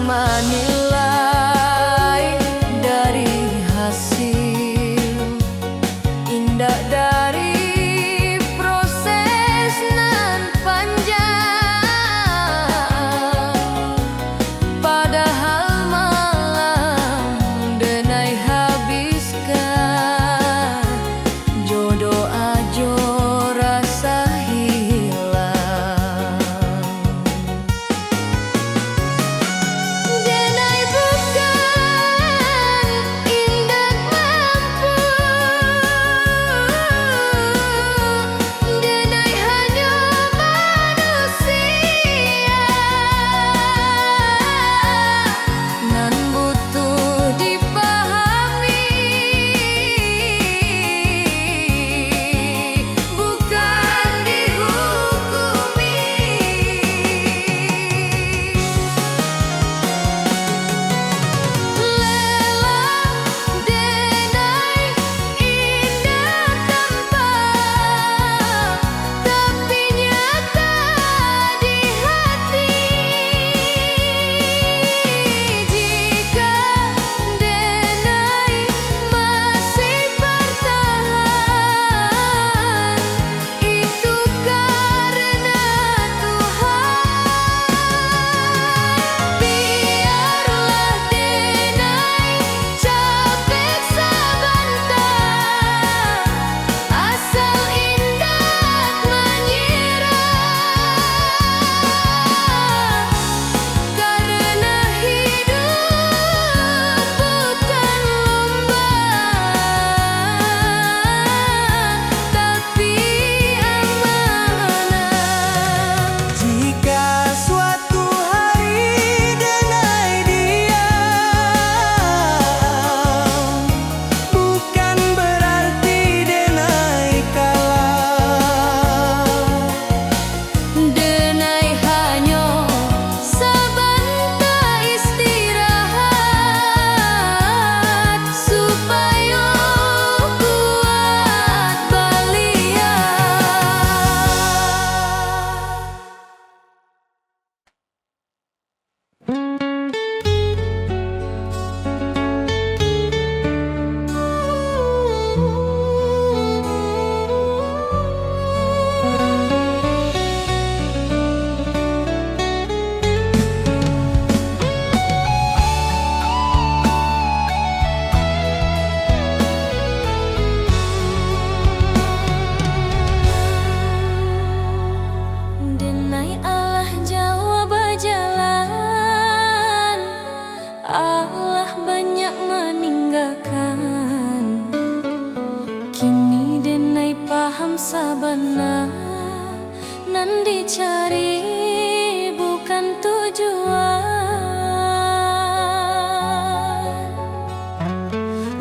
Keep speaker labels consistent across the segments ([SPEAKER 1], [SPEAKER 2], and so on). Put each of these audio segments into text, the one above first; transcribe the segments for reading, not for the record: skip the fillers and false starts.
[SPEAKER 1] Menilai dari hasil indah dari proses nan panjang, padahal malam denai habiskan jodoh ajo rasa hilang. Allah banyak meninggalkan, kini denai paham sabana nan dicari bukan tujuan.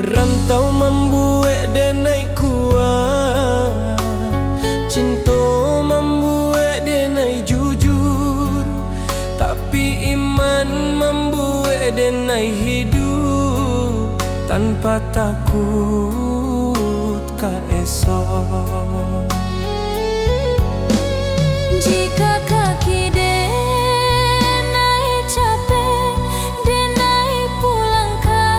[SPEAKER 2] Rantau membuat denai kuat, cinta membuat denai jujur, tapi iman membuat denai hidup tanpa takut ka esok.
[SPEAKER 1] Jika kaki denai capek, denai pulang ke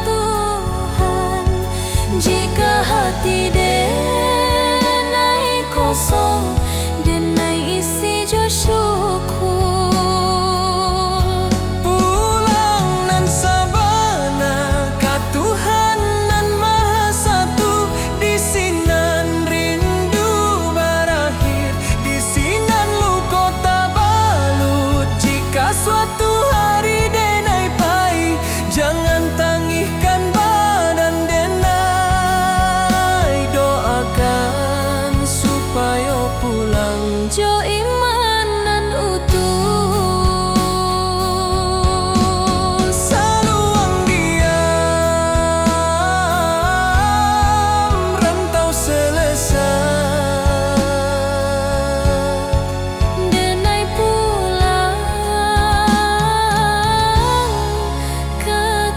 [SPEAKER 1] Tuhan. Jika hati denai kosong, denai isi jo syukur.
[SPEAKER 2] Pulang Jangan tangihkan badan denai, doakan supaya pulang
[SPEAKER 1] Jo imanan utuh.
[SPEAKER 2] Saluang diam, rantau selesai.
[SPEAKER 1] Denai pulang ke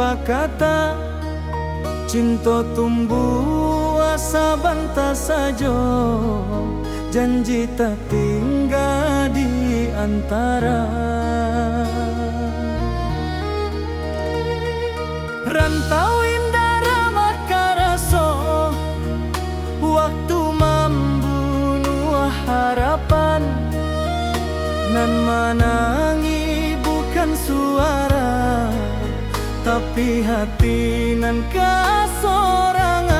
[SPEAKER 2] lupa kata, cinta tumbuh asa banta sajo, janji tak tinggal di antara. Rantau indah ramah karaso, waktu membunuh harapan. Nan menangi bukan suara, tapi hati nan kasorangan.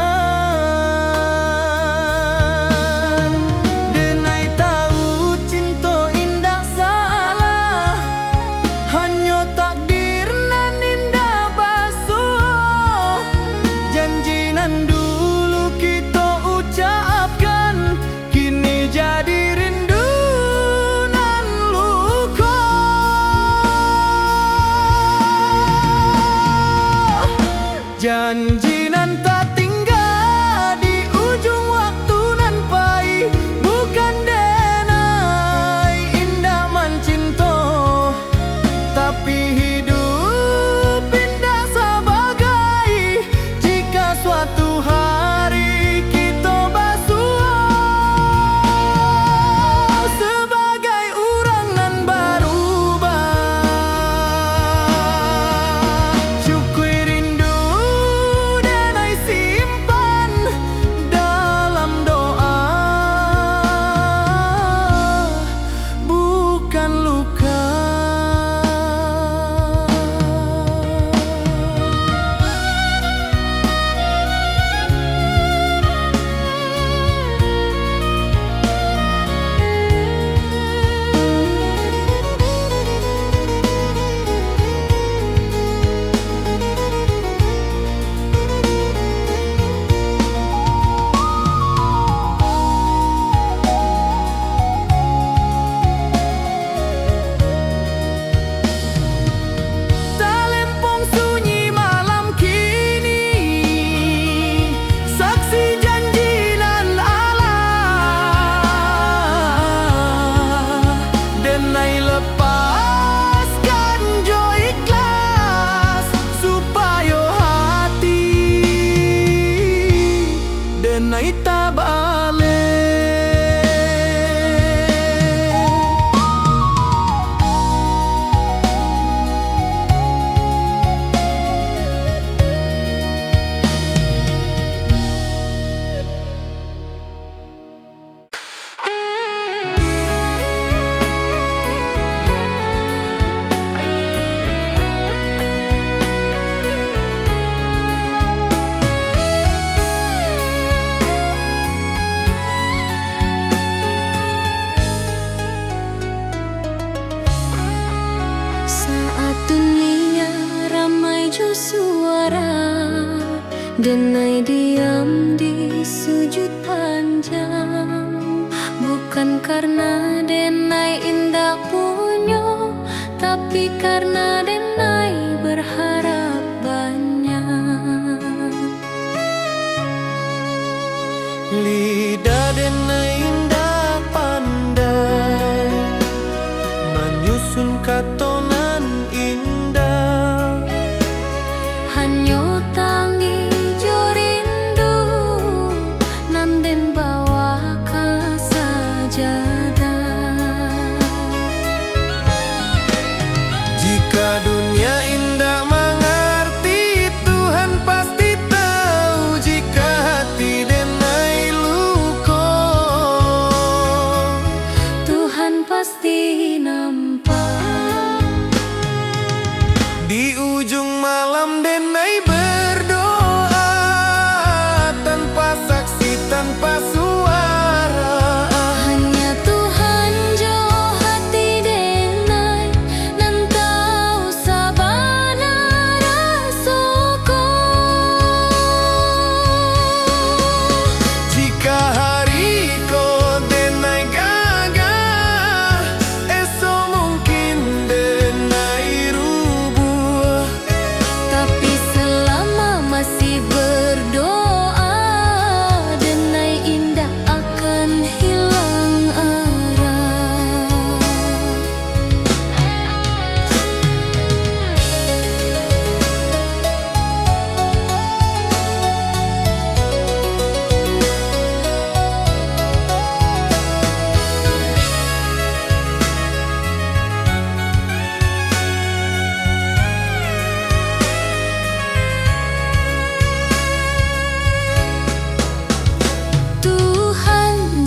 [SPEAKER 2] Denai tahu cinta indah salah, hanya takdir nan indah basuh. Janji nan dulu kita ucapkan, kini jadi rindu nan luka. Janji nan tak tinggal di ujung waktu nan pahit, bukan denai indah mencinta, tapi hidup indah sebagai jika suatu hari kita basuh sebagai orang nan berubah. Syukur rindu denai simpan dalam doa, bukan luka. Talempong sunyi malam kini, saksi janji nan Allah. Denai lepaskan jo ikhlas, supaya hati denai tak balik.
[SPEAKER 1] Saat dunia ramai jo suara, denai diam di sujud panjang. Bukan karena denai indah punya, tapi karena denai berharap banyak.
[SPEAKER 2] Lidah denai indah pandai menyusun katonan indah.
[SPEAKER 1] Hanya tangi jo rindu nan den bawa ka sajadah.
[SPEAKER 2] Jika dunia indah mengerti, Tuhan pasti tahu. Jika hati denai luka,
[SPEAKER 1] Tuhan pasti nampak.
[SPEAKER 2] di ujung malam denai berdoa, tanpa saksi tanpa suara.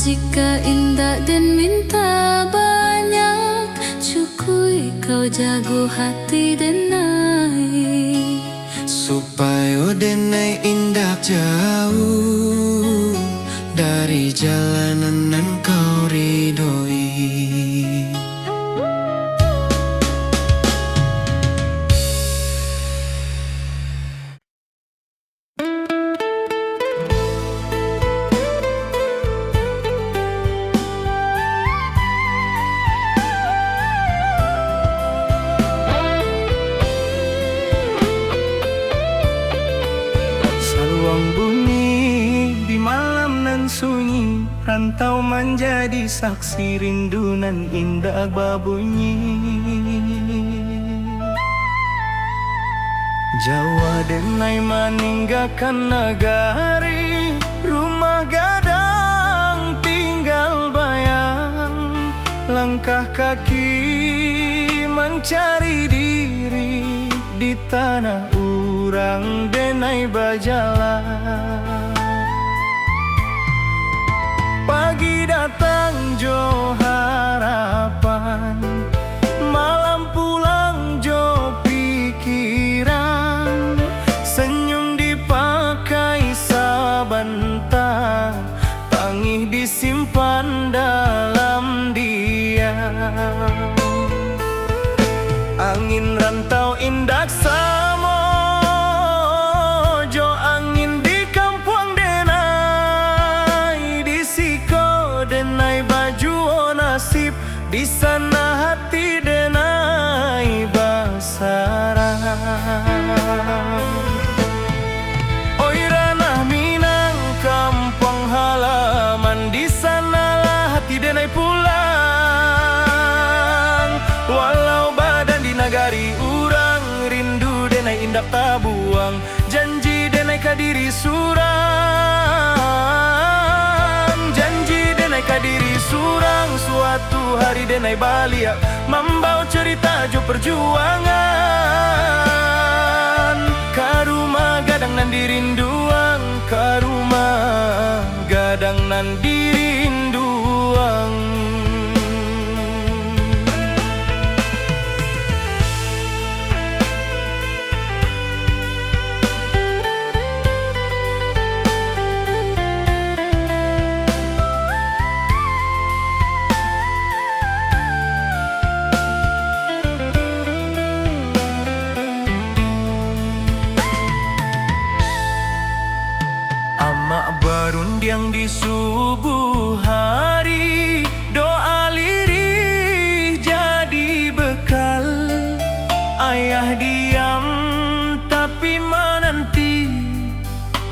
[SPEAKER 1] Jika indah dan minta banyak, cukui kau jago hati denai,
[SPEAKER 2] supaya denai indah jauh dari jalanan nan kau ridhoi.
[SPEAKER 3] Saluang bunyi di malam nan sunyi, rantau menjadi saksi rindu nan indah babunyi. Jawa denai meninggalkan negari, rumah gadang tinggal bayang, langkah kaki mencari diri di tanah urang denai berjalan. Pagi datang jo harapan, malam pulang jo pikiran, senyum dipakai sebentar, tangih disimpan dalam diam. Angin rantau indah samo, jo angin di kampung denai, di siko denai baju nasib, di sana hati denai basarang. Oi ranah Minang kampung halaman, di sanalah hati denai pulang. Walau badan di nagari urang, rindu denai indak tabuang, janji denai kadiri surang. Janji denai kadiri surang, suatu hari denai balik membawa cerita jo perjuangan. Karuma gadang nan dirinduang, karuma gadang nan dirinduang. Amak berundiang di subuh hari, doa lirih jadi bekal. Ayah diam tapi menanti,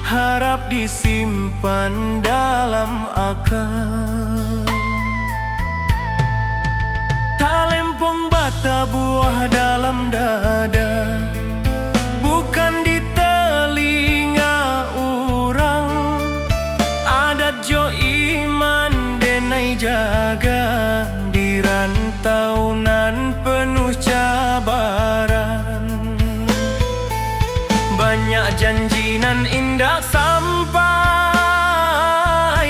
[SPEAKER 3] harap disimpan dalam akal. Talempong bata buah dalam dada, bukan di telinga urang. Adat jo iman denai jaga, di rantau nan penuh cabaran. Banyak janji nan indah sampai,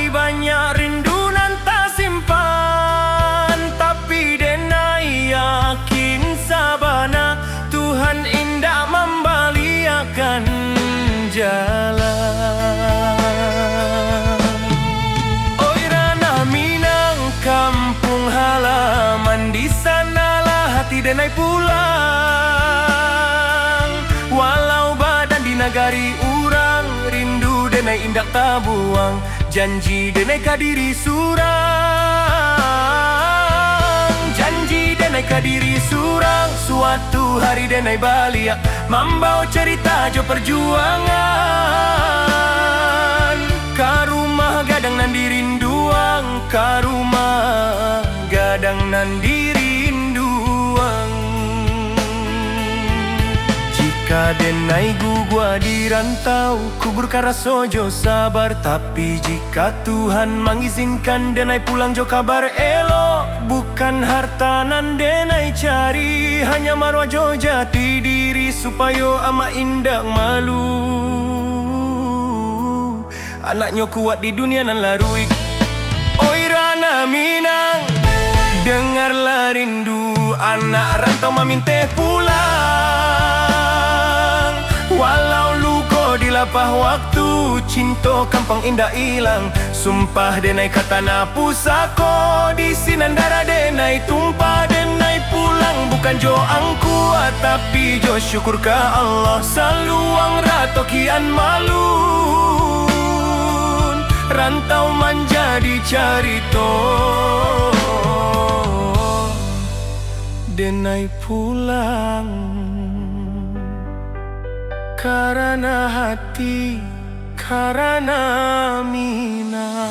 [SPEAKER 3] banyak rindu nan tak simpan, tapi denai yakin sabana Tuhan indah membaliakan jalan. Oi ranah Minang kampung halaman, di sanalah hati denai pulang. Walau badan di nagari urang, rindu denai indak tabuang, janji denai kadiri surang. Janji denai kadiri surang, suatu hari denai balik membawa cerita jo perjuangan. Karumah gadang nan dirinduang, karumah gadang nan dirinduang. Jika denai gua di rantau, kubur karaso jo sabar. Tapi jika Tuhan mengizinkan denai pulang jo kabar elo, bukan harta nan denai cari, hanya marwah jo jati diri, supaya ama indah malu. Anaknya kuat di dunia nan larui. Oi Minang. Dengarlah rindu anak rantau maminte pulang. Walau luko di lapah waktu, cinta kampung indah hilang. Sumpah denai kata na pusako, di sinandara denai tumpah denai pulang. Bukan jo angku tapi jo syukur ka Allah. Saluang rato kian malun, rantau menjadi carito. Denai pulang karena hati, karena Minang.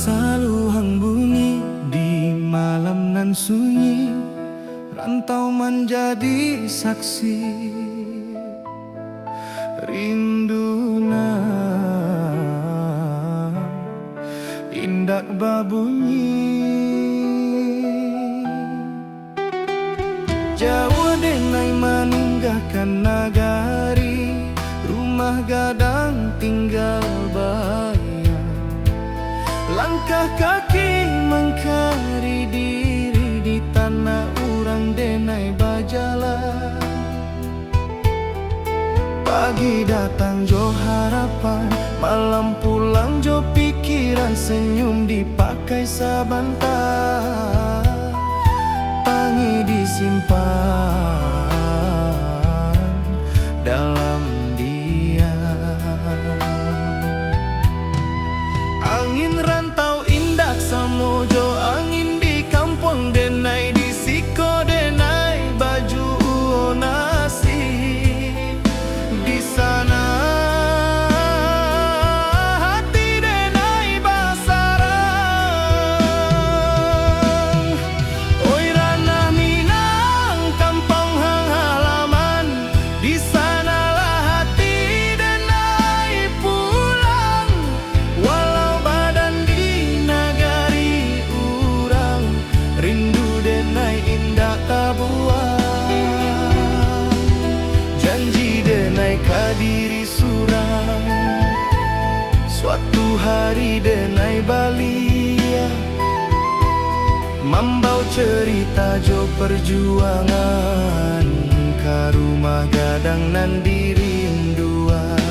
[SPEAKER 2] Saluang bunyi di malam nan sunyi, rantau menjadi saksi. Rinduna indak babunyi, Jawa denai meninggalkan nagari, rumah gadang tinggal bayang. Langkah kaki mengkari diri di tanah urang denai bajalan. Pagi datang jo harapan, malam pulang jo pikiran. Senyum dipakai sabantar, pangi disimpan dalam angin rantau indak samojo, angin di kampung denai di siko denai baju nasi. Di sana hati denai basarang. Oi ranah Minang kampung hang halaman, di sanalah hati denai pulang. Walau diri surang, suatu hari denai balia, membau cerita jo perjuangan, ka rumah gadang nan dirinduan.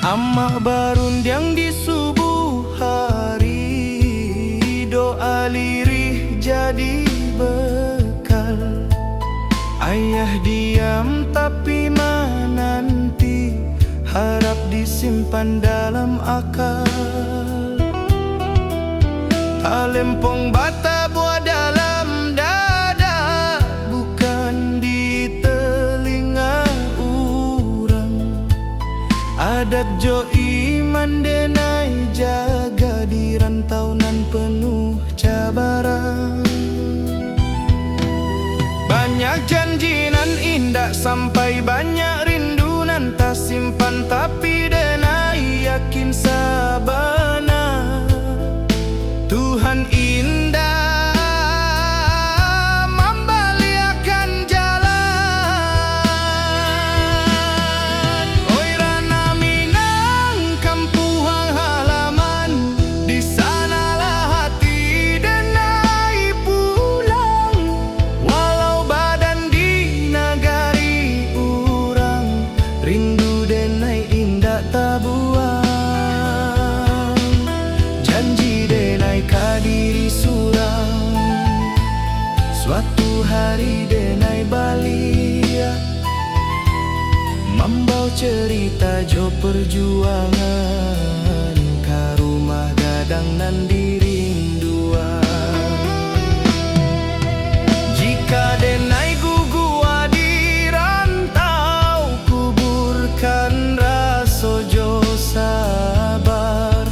[SPEAKER 2] Amah barundiang di subuh hari, doa lirih jadi bekal. Ayah diam tapi menanti, harap disimpan dalam akal. Talempong bata buat dalam dada, bukan di telinga urang. Adat jo iman denai jaga di rantau nan penuh cabaran. Banyak janji nan indah sampai banyak rindu nan tak simpan, tapi denai yakin sabana Tuhan indah membaliakan jalan. Oi ranah Minang kampung halaman, di sanalah hati denai pulang. Walau badan di nagari urang, rindu denai indah tak buang. Janji denai kadiri surang, suatu hari denai balia, membau cerita jo perjuangan, ka rumah gadang nan dirinduan. Jika denai gugua di rantau, kuburkan raso jo sabar.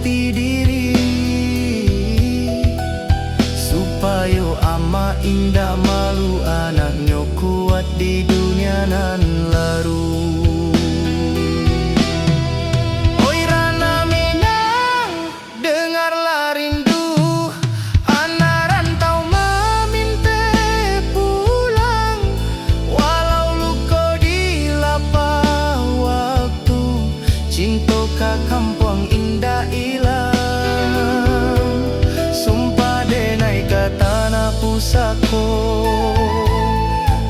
[SPEAKER 2] jati diri, supaya ama indah malu anaknya kuat di dunia nan laru. Oi Rana Minang, dengarlah rindu anak rantau meminta pulang, walau luka di lapah waktu, cinta ka kampung indah ilang. Sumpah denai ka tanah pusako,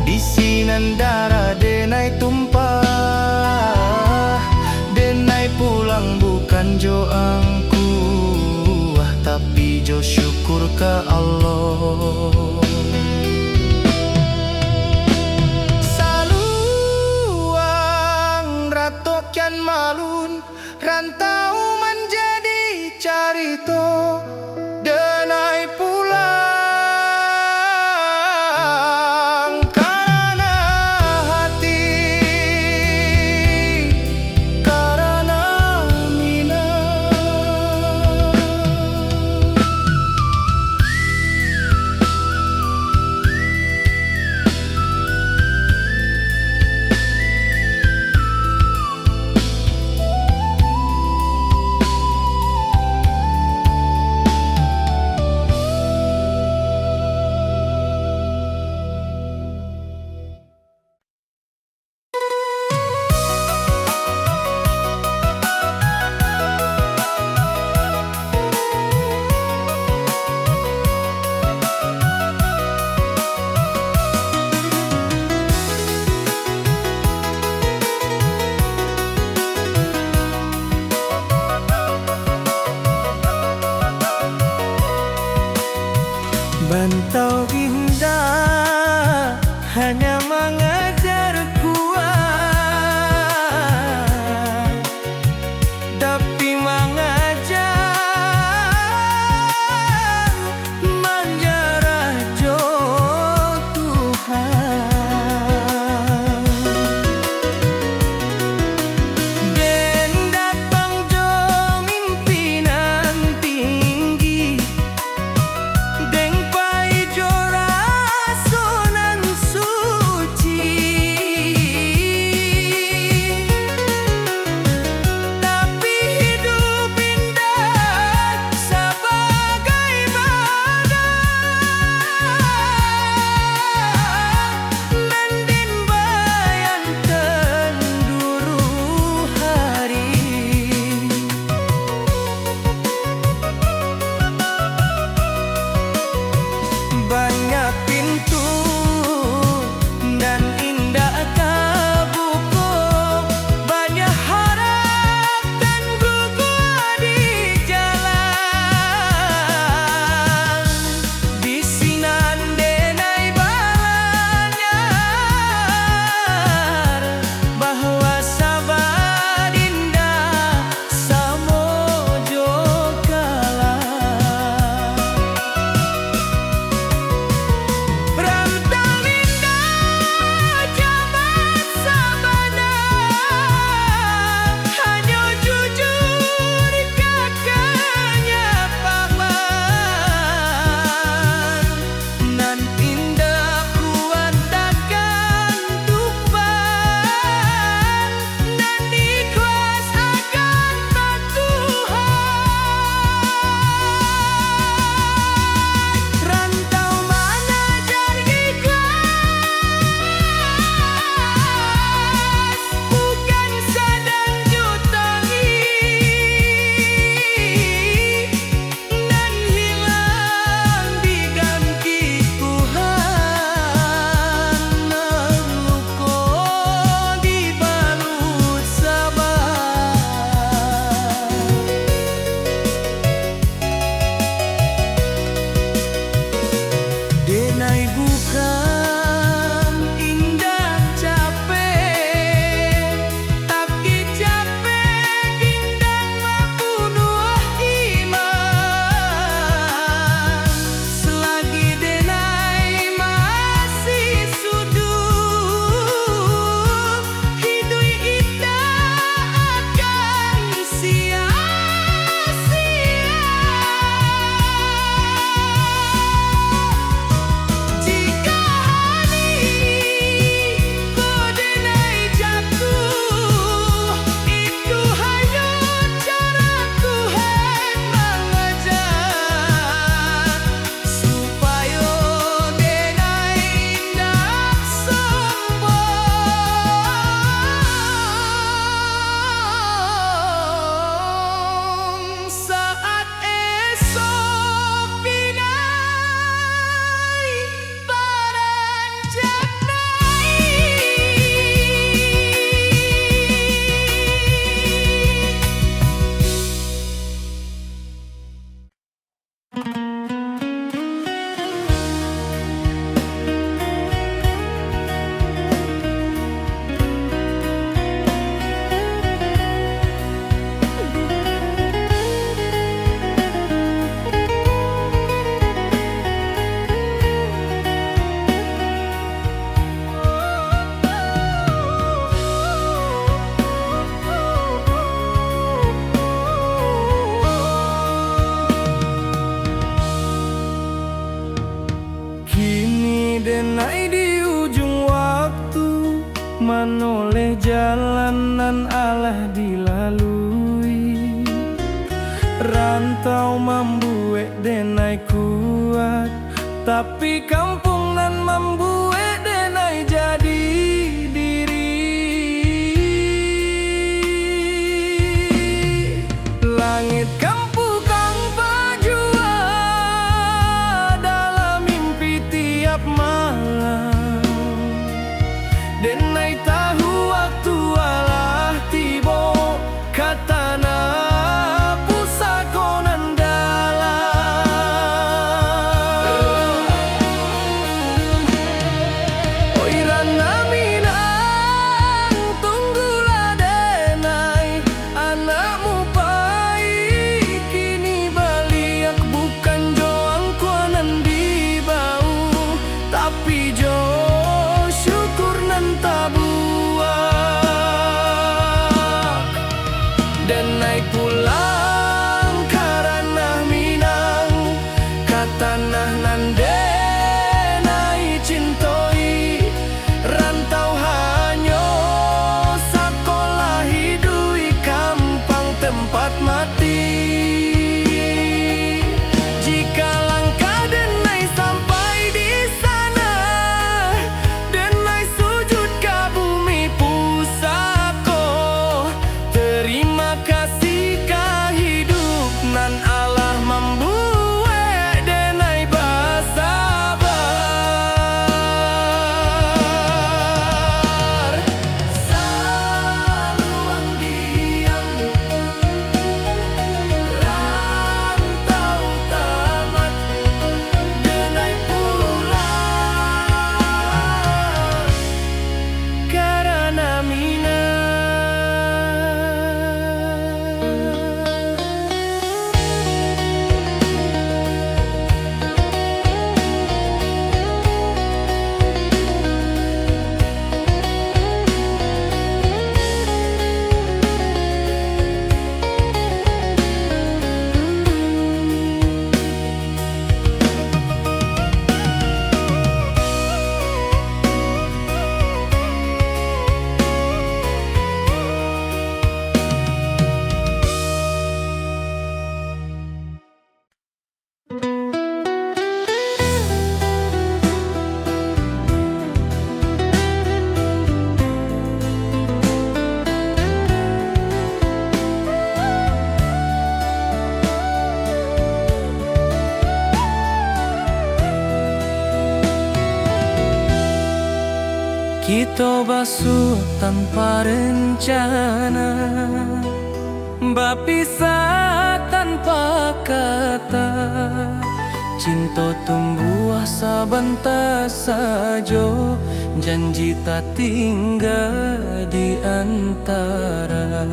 [SPEAKER 2] di sinandara denai tumpah. Denai pulang bukan jo angku, tapi jo syukur ke Allah. Saluang ratokian malun, rantau menjadi carito, denai pulang karena hati, karena Minang. Bantau indah hanya mengajar kuat, tapi mengajar menjarah jo Tuhan. Den datang jo mimpinan tinggi, deng pai jora jalanan alah dilalui, rantau membuat denai kuat, tapi kampung nan membuat denai jadi diri. Langit kampung kang bajua dalam mimpi tiap malam, denai tahu waktu alah tibo katana pusakonan dalam. Oi rana minang tunggulah denai, anakmu pai kini baliak, bukan joang kuanan di bau, tapi jo syukur nan tabuak. Denai pulang karena minang katanah nan denai cintoi, rantau hanyo sakolah hidui kampang tempat mati. Jika langkah denai sampai di sana, denai sujud ke bumi pusako, terima kasih ka hidup nan Allah membuat denai bersabar. Saluang diam, rantau tamat, denai pulang karena minang. Kita basuh tanpa rencana, berpisah tanpa kata, cinta tumbuh sabantar sajo, janji tak tinggal di antara.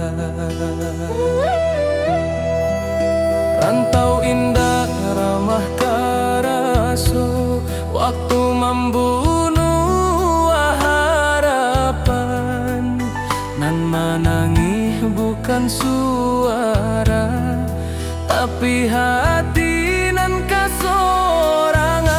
[SPEAKER 2] Rantau indah ramah karaso, waktu membunuh harapan, nan menangis bukan suara, tapi hati nan kasorangan.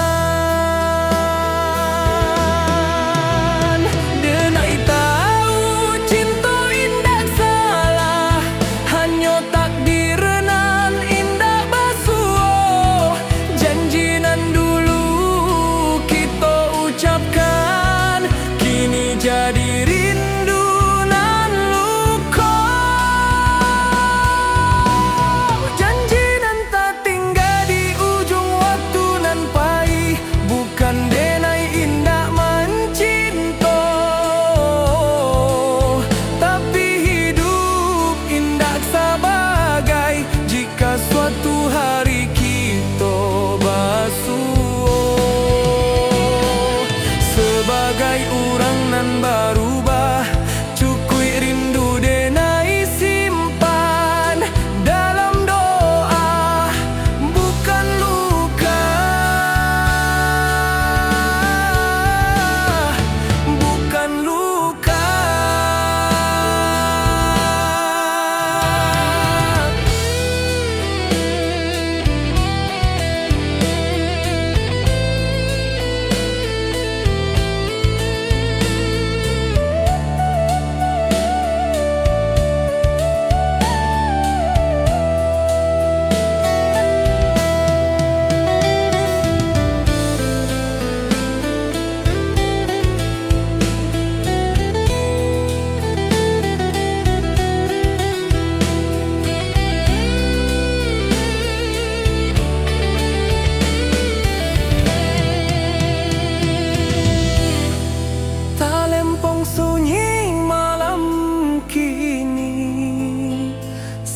[SPEAKER 2] Denai tahu cinta indah salah, hanya takdir nan indah basuh, janji nan dulu kita ucapkan kini jadi rindu nan luka. Janji nan tak tinggal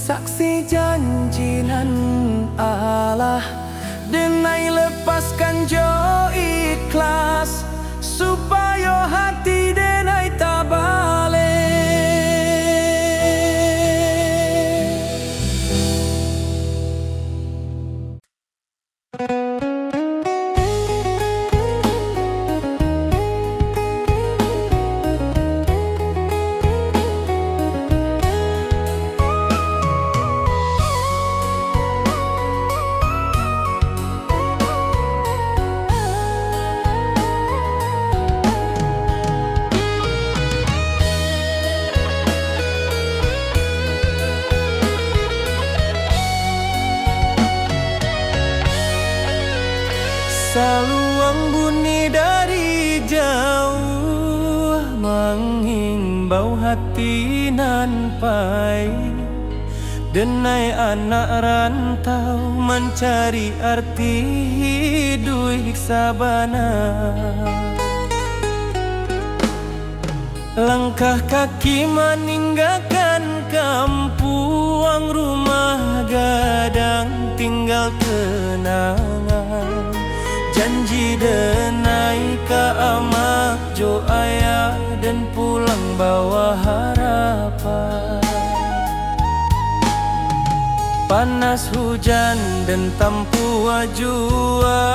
[SPEAKER 3] saksi janji nan Allah.
[SPEAKER 2] Denai lepaskan jo ikhlas supaya hati denai tak balik.
[SPEAKER 3] Saluang bunyi dari jauh menghimbau hati nan pai. Denai anak rantau mencari arti hidup sabana. Langkah kaki meninggalkan kampung, rumah gadang tinggal kenangan. Janji denai ke amak jo ayah dan pulang bawa harapan. Panas hujan dan tampu jua,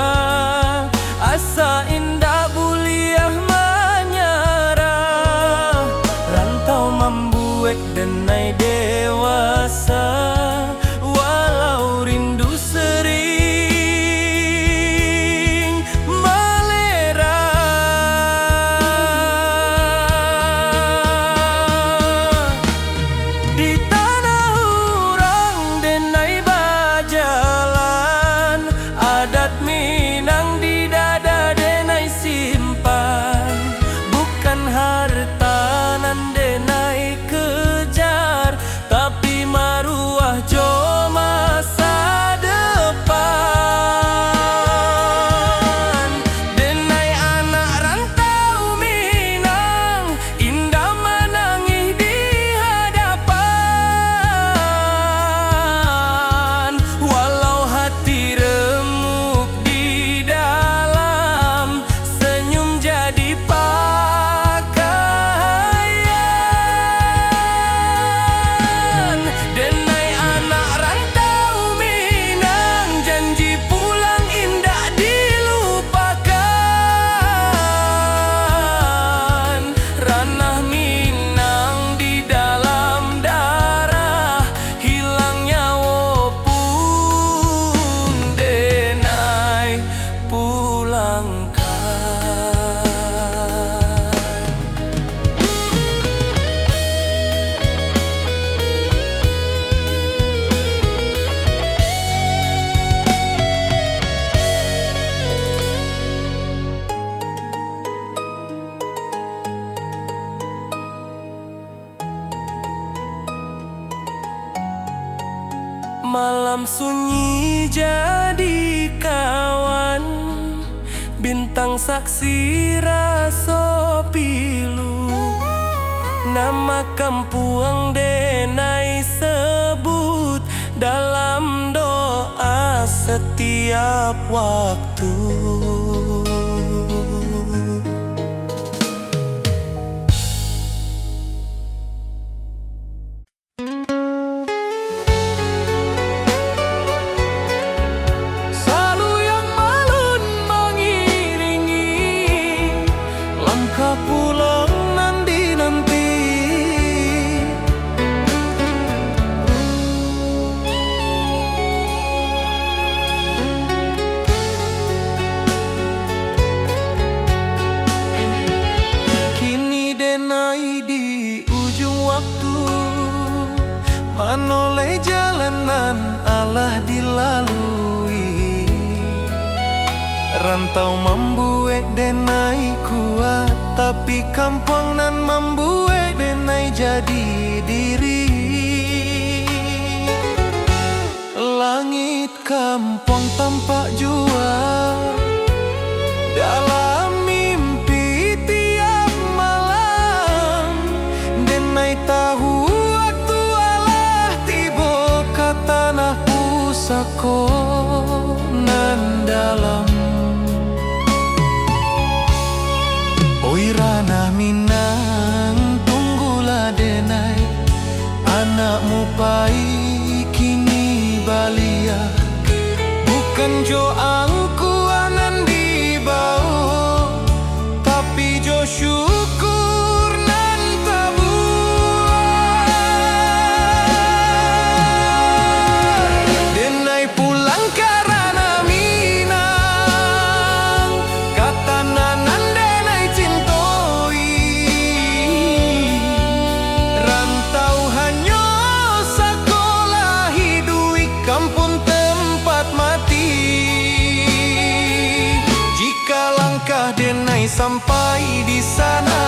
[SPEAKER 3] asa indah buliah menyerah. Rantau membuat denai dewasa, walau rindu sering malam sunyi jadi kawan, bintang saksi raso pilu. Nama kampung denai sebut dalam doa setiap waktu. Menoleh jalanan Allah dilalui, rantau membuat denai kuat, tapi kampung nan membuat denai jadi diri. Langit kampung tampak jua dalam mimpi tiap malam. Denai tahu waktu Allah tiba, pusako nan dalam. Oi ranah minang tunggulah denai, anakmu pai kini balia. Bukan jo angku anan di bau, tapi jo syukur nan tabuai. Denai pulang karena minang, kata nanan denai cintoi. Rantau hanya sekolah hidui kampung tempat mati. Jika langkah denai sampai di sana,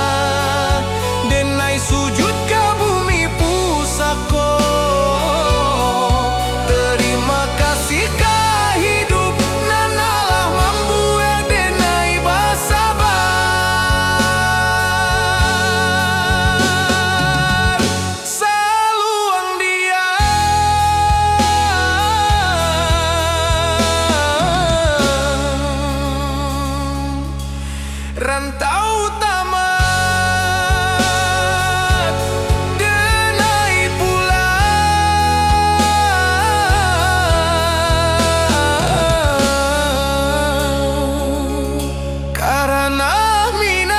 [SPEAKER 3] denai sujud ke bumi pusako. Terima kasih ke hidup nan Allah membuat denai bersabar. Saluang dia rantau tamat, denai pulang karena minang.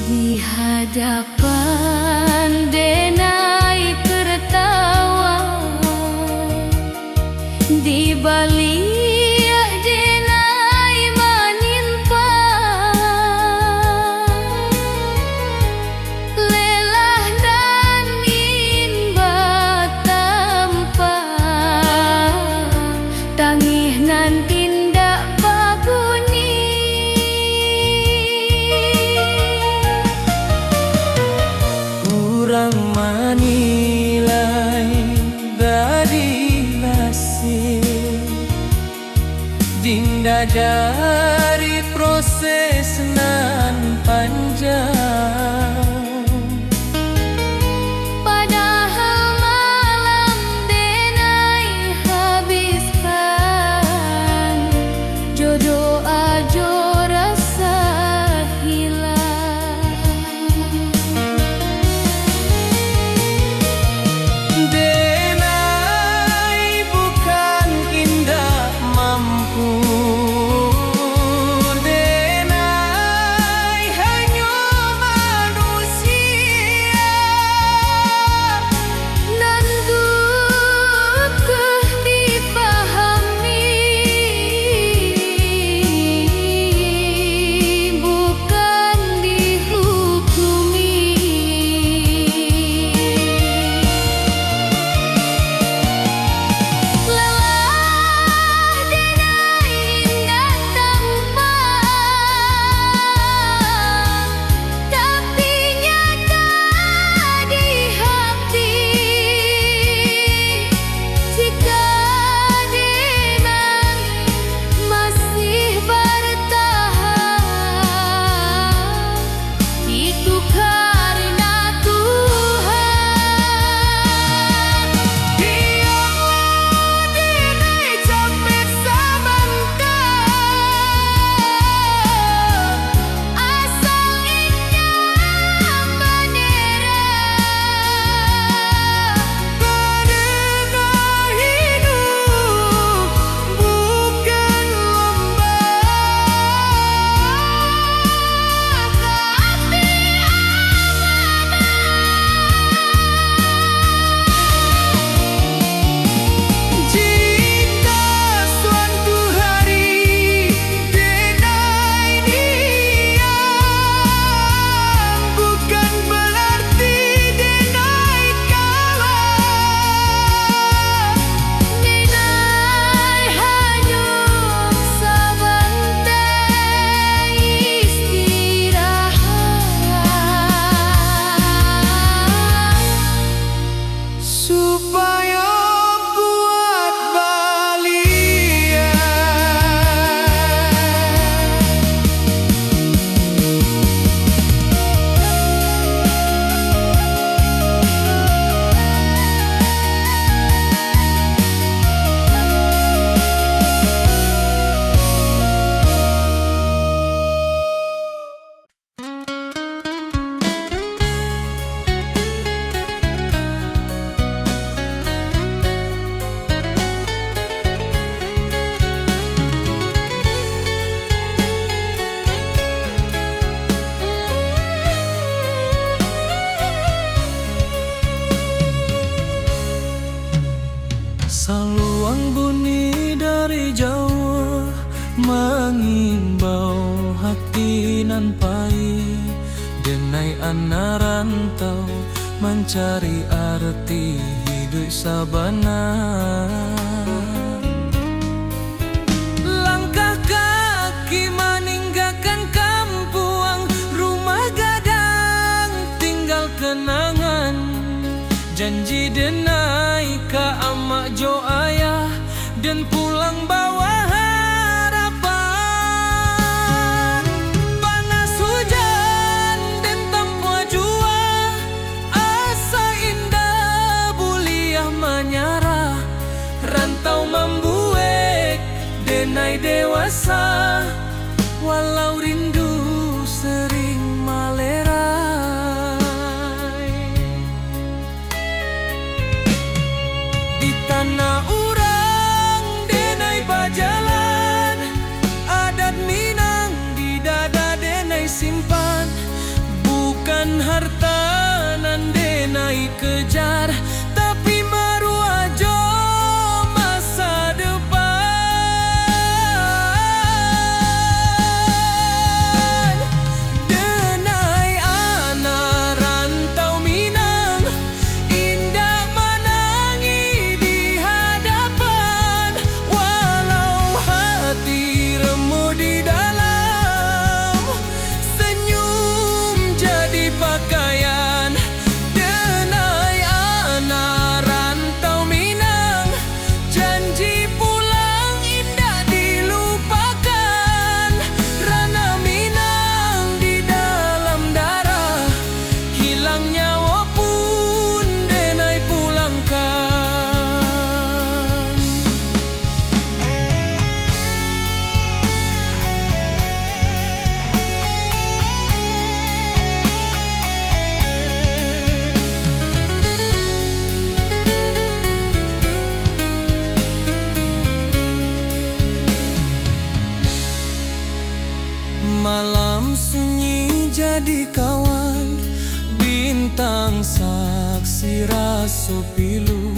[SPEAKER 1] Di hadapan denai tertawa, di balik denai menimpa. Lelah dan inba tanpa, tangih nan tindak babuni.
[SPEAKER 4] denai anak rantau mencari arti hidup sabana. Langkah kaki meninggalkan kampung, rumah gadang tinggal kenangan. Janji denai ke amak jo ayah dan pulang bawa harapan. Panas hujan dan tanpa jua, asa indah buliah menyarah. Rantau membuat denai dewasa, walau rindu sering malerai. Di tanah urang denai bajalan, adat Minang di dada denai simpan. Bukan harta nan denai kejar, tapi meruajo masa depan. Denai anak rantau Minang, indah menangi di hadapan. Walau hati remuk di dalam, senyum jadi pakaian. Denai anak rantau Minang, janji pulang indah dilupakan. Rana Minang di dalam darah, hilang nyawa pun denai pulangkan. Malam sunyi jadi kawan, bintang saksi raso pilu.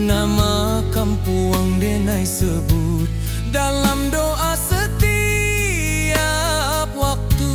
[SPEAKER 4] Nama kampung denai sebut dalam doa setiap waktu.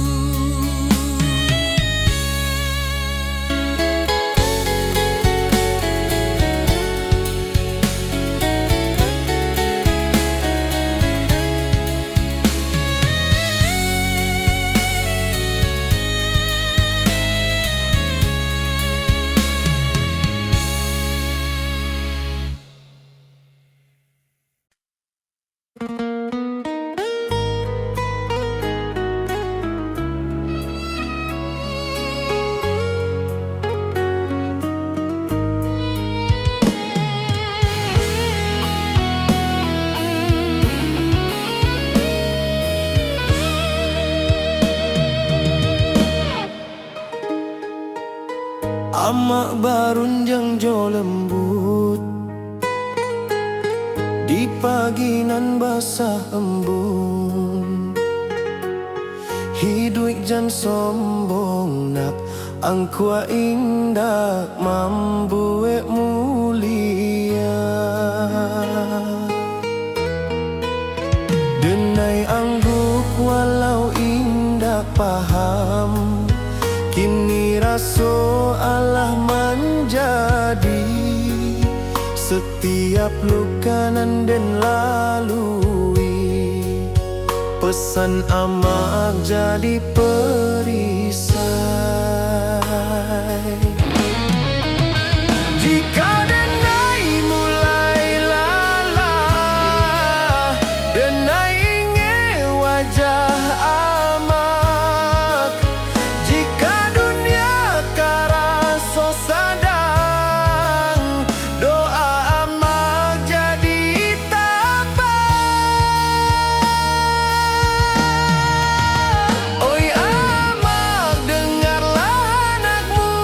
[SPEAKER 4] Amak barunjang jo lembut, di pagi nan basah embun. Hidup jan sombong nak angkua indah mambuek mulia. Denai angguk walau indah paham, kini raso Allah menjadi setiap luka nan den lalui. Pesan amak jadi perisai. Jika denai mulai lalah, denai ingin wajah amak. Jika dunia karaso sadang, doa amak jadi tabah. Oi amak, dengarlah anakmu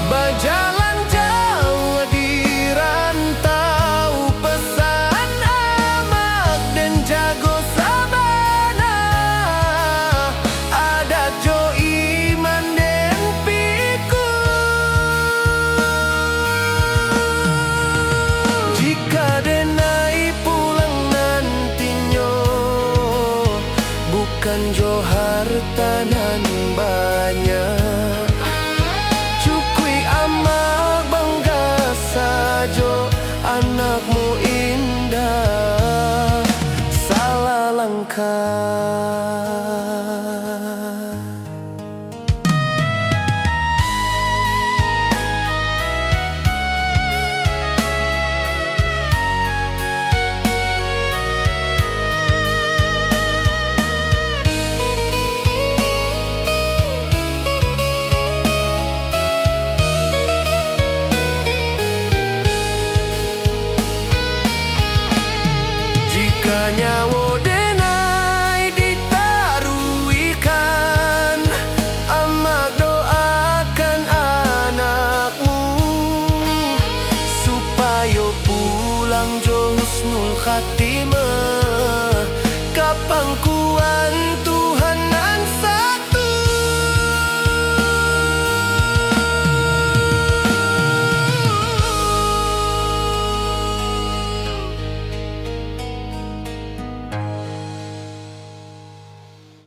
[SPEAKER 4] berjalan jauh di rantau. Pesan amak dan jago sabana, adat jo iman den piku. Jika denai pulang nantinya, bukan jo harta nan husnul khatimah.